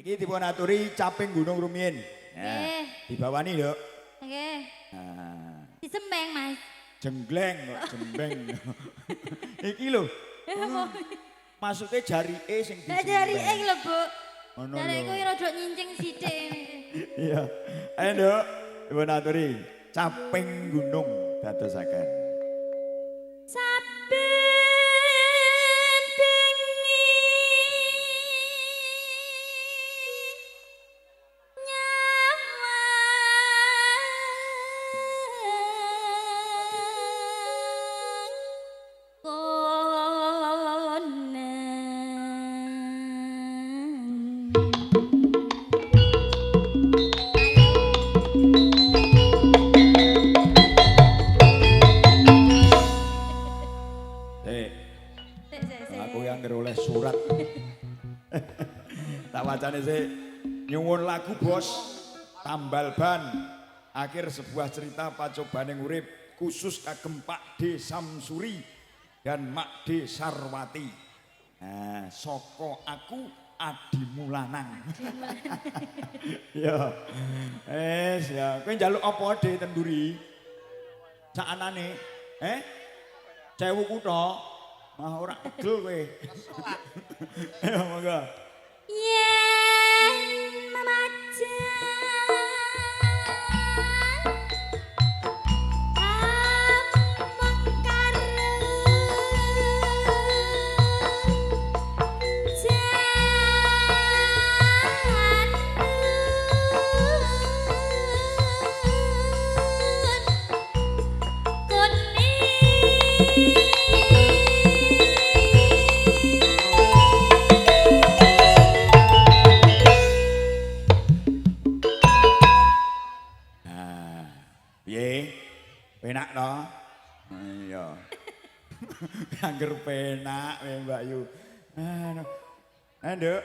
Iki dipun aturi caping Gunung Rumien. Nah, dibawani, Nduk. Nggih. Nah, Disembeng, Mas. jenggleng kok, jembeng. Iki lho. Masuknya jari E sing disembeng. Jari E lho, Bu. Ngono Jari lho. kuwi rada nyincing sithik. Iya. Ayo, Nduk. Dipun aturi caping gunung dadosaken. Saben Aku yang ngeroleh surat. Tak wacane sih. Nyuwun lagu bos. Tambal ban. Akhir sebuah cerita pacobaning urip khusus kagem Pak D Samsuri dan Mak D Sarwati. Nah, soko aku Adi Mulanang. Ya. Ya, kowe njaluk apa De Tenduri? Sakanane, Cewu kutho. Mah ora pegel kowe. Ayo monggo. yen memacan Penak to? Iya. Angger penak Mbak Yu. Nduk.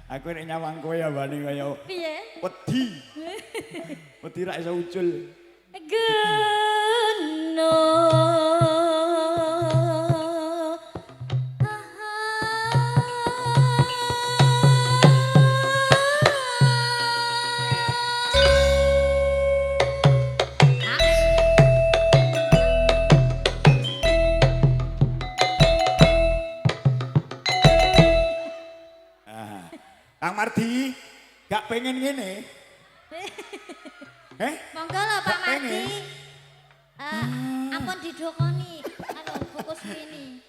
Aku nek nyawang kowe ya bani kaya piye? Wedi. Wedi ra iso ucul. Kang Mardi, gak pengen ngene. Monggo lho Pak Gak pengen. Mardi. Ampun didokoni anu fokus ini.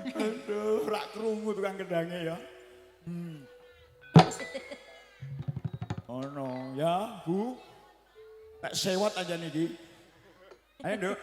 Aduh, rak krungu tukang gedange ya. Oh no, ya Bu. Tak sewot aja niki. Ayo, Nduk.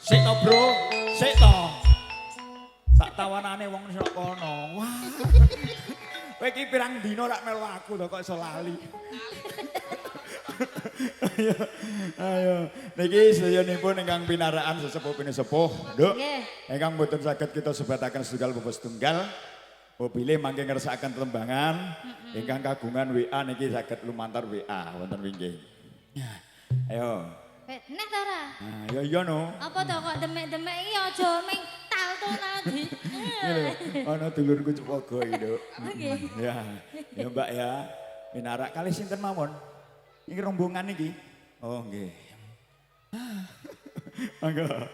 Sik to, Bro. Sik to. Tak tawanane wong sok kono. Wah. Kowe iki pirang dina rak melu aku to kok iso lali. Ayo. Niki sedayanipun ingkang pinaraan sesepuh pinisepuh, Nduk. Nggih. Ingkang mboten saged kita sebataken setunggal bebas tunggal. Mobile mangke ngersakaken tembangan. Ingkang kagungan WA niki saged lumantar WA wonten winggih. Ayo. Nek ta ora? Nah, ya iya no. Apa to kok demek-demek iki aja ming tal-tal di. Ana dulurku Cepogo iki, Nduk. Nggih. Ya. Ya Mbak ya. Pinarak kali sinten mawon? Iki rombongan iki. Oh nggih. Mangga.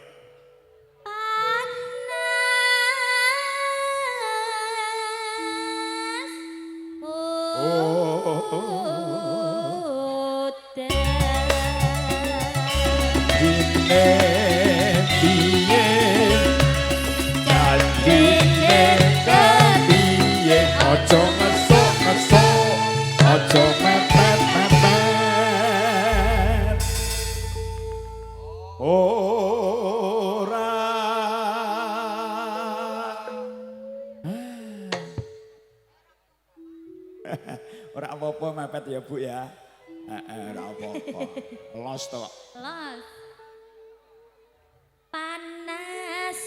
Oh. piye janjine kepiye aja ngesuk-ngesuk aja mepet-mepet ora ora apa-apa mepet ya Bu ya. Ora apa-apa. Los to. Los. Panas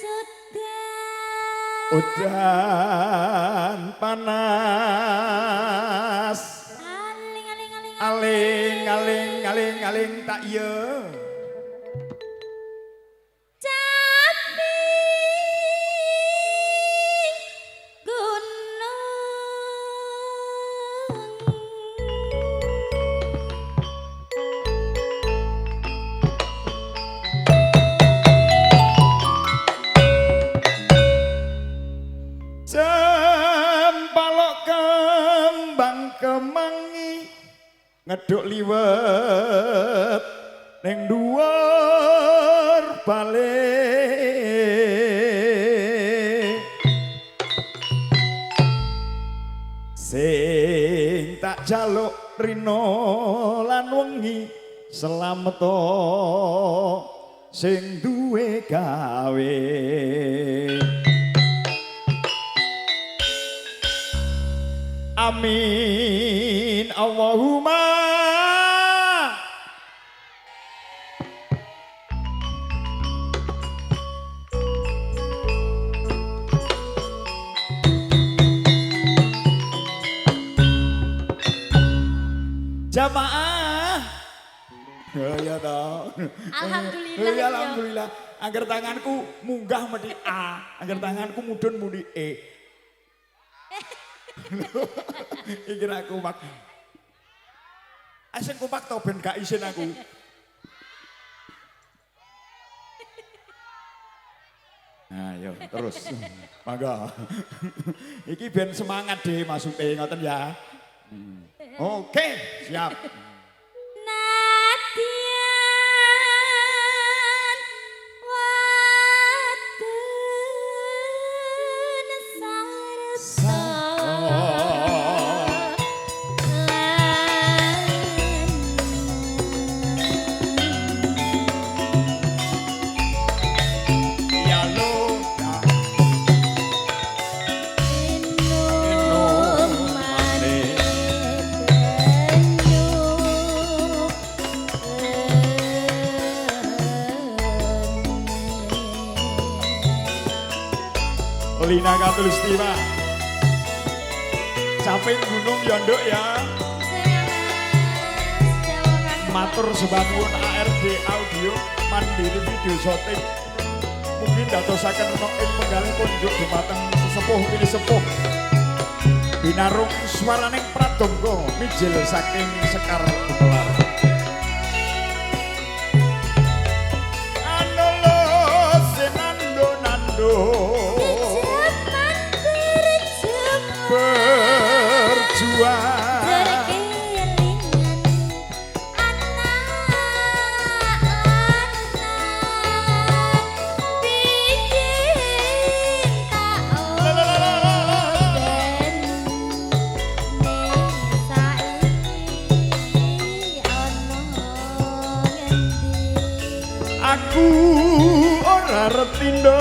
udan panas. Aling tak iya. Ngeduk liwet ning dhuwur bale sing tak jaluk rino lan wengi slamet sing duwe gawe amin Allahumma jamaah ya toh alhamdulillah ya alhamdulillah angger tanganku munggah mesti A angger tanganku mudhun muni E iki ra kupak asing kupak to ben gak isin aku ayo terus monggo iki ben semangat deh masuke ngoten ya oke siap Lina Katulistiwa capek gunung yondok ya matur sebangun ARD audio mandiri video shooting mungkin dadosaken ing penggalih kunjuk dumateng sesepuh ini sepuh binarung swaraning pradongga mijil saking Sekar Gumelar andolo senando nando aku ora retindo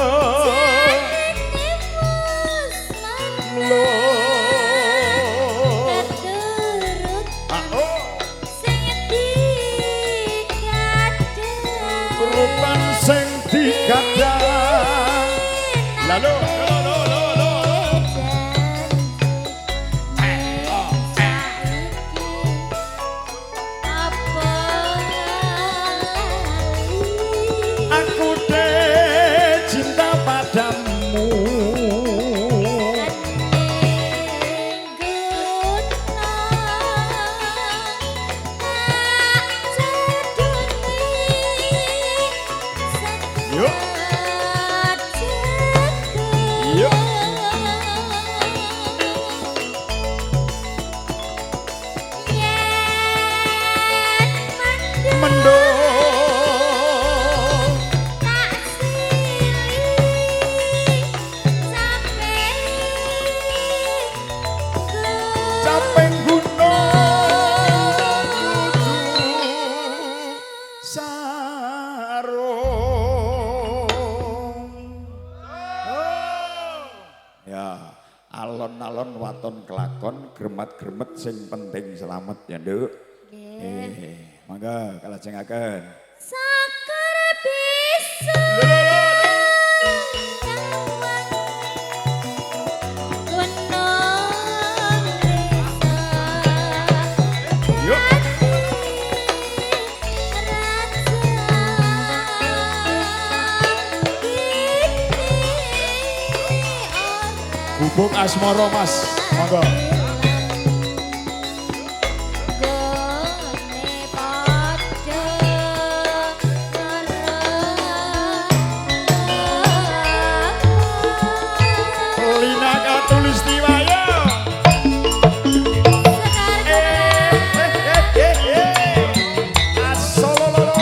sing digadang lalu aku deh cinta padamu waton kelakon gremet-gremet sing penting selamat ya Nduk. Nggih. Mangga kalajengaken. Sakar bisa. Gubuk asmara Mas. Monggo. Lina Katulistiwaya. Asolololo.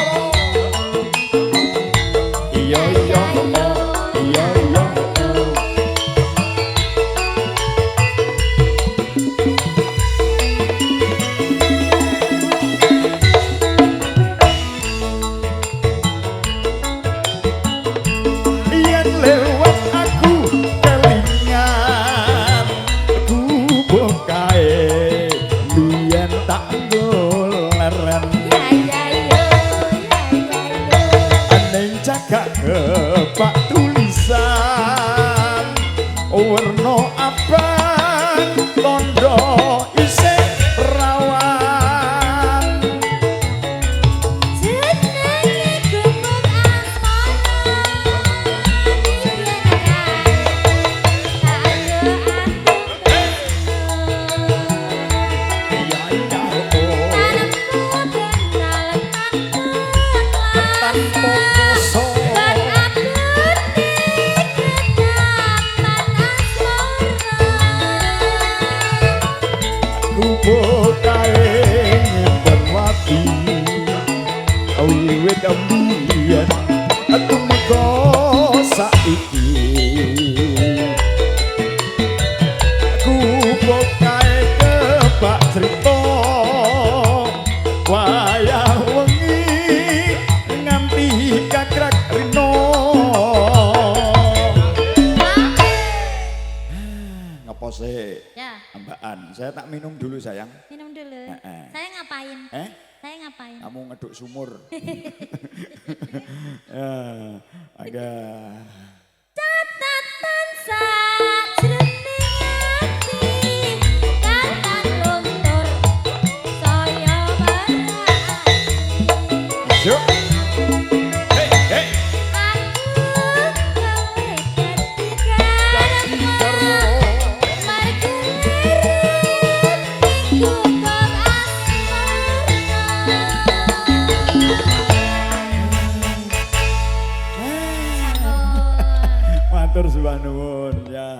Iya iya iya iya. Yen lewat aku kelingan gubuk kae biyen tak goleren ning cagak kepak tulisan werna abang tondo isih rawan iya iya tanpa koso gubuk kae nyimpen wati wiwit ambiyen aku meko saiki gubuk kae kebak crita wayah wengi nganti kakrak rino ngapa sih Ya, ambaan saya tak minum dulu sayang. minum dulu. Heeh. Saya ngapain? Saya ngapain? Kamu ngeduk sumur. Ya, agak. Catatan sajroning ati kapan luntur saya berani Yuk. Hei, hei. aku gawe ketiga Jadi karo. marga gubuk asmara. Matur suwun nuwun ya.